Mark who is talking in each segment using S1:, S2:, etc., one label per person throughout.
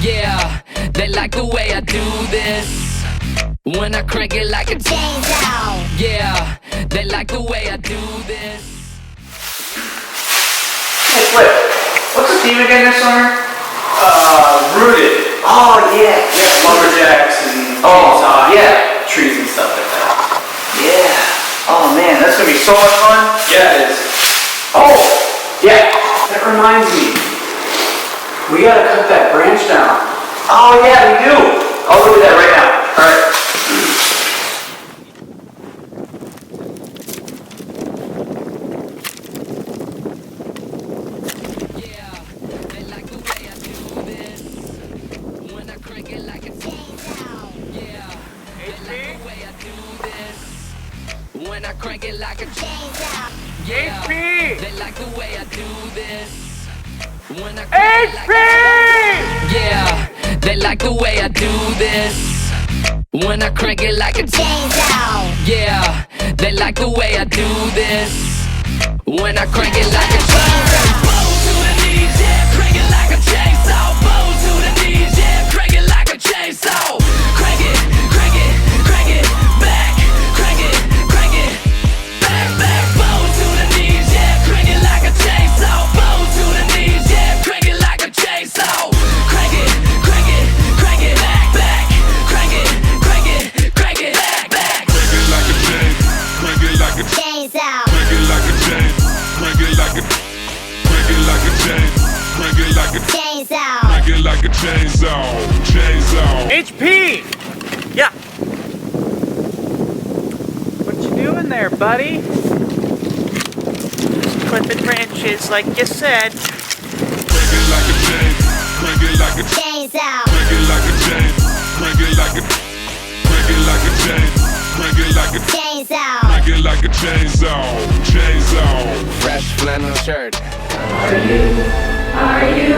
S1: Yeah, they like the way I do this. When I crank it like a chainsaw. Yeah, they like the way I do this.
S2: Hey Flip, what's the theme again this summer?
S3: Rooted.
S2: Oh yeah.
S3: Yeah, lumberjacks and
S2: Oh yeah.
S3: trees and stuff like that.
S2: Yeah. Oh man, that's gonna be so much fun.
S3: Yeah, it is.
S2: Oh yeah. That reminds me. We gotta cut that branch down. Oh yeah, we do. I'll do that right now. All right.
S1: When I crank it like a chainsaw. Yeah, they like the way I do this. When I crank it like a yeah, they like the way I do this. When I crank it like a chainsaw. Yeah, they like the way I do this. When I crank it like a chainsaw. Bow to the knees, yeah, crank it like a chainsaw. Bow to the knees, yeah, crank it like a chainsaw. Crank it, crank it, crank it, back, crank it, back, back. Bow to the knees, yeah, crank it like a chainsaw. Bow to the knees, yeah, crank it like a chainsaw. Crank it, back, back, crank it, back, back.
S4: Crank it like a chain, crank it like a
S1: Chainsaw.
S4: crank it like a chain, crank it like a crank it like a chain, crank it like a
S1: Chainsaw.
S4: crank it like a chainsaw, chainsaw.
S5: HP! Yeah. What you doing there, buddy? Just clipping branches like you said.
S4: Crank it like a chain, crank it like a
S1: Chainsaw.
S4: crank it like a chain, crank it like a crank it like a chain, crank it like a
S1: Chainsaw.
S4: crank it like a chainsaw, chainsaw.
S6: Fresh flannel shirt.
S7: Are you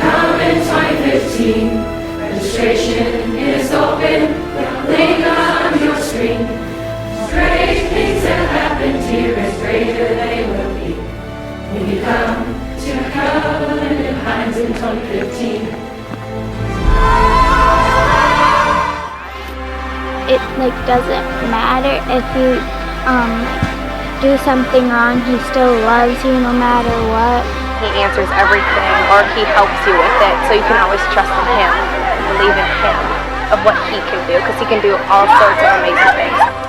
S7: coming 2015? Registration is open. Link on your screen. Great things have happened here, and greater they will be. When you come to Covenant and Hines in 2015.
S8: It doesn't matter if you do something wrong, he still loves you no matter what.
S9: He answers everything, or he helps you with it, so you can always trust in him, believe in him, of what he can do, because he can do all sorts of amazing things.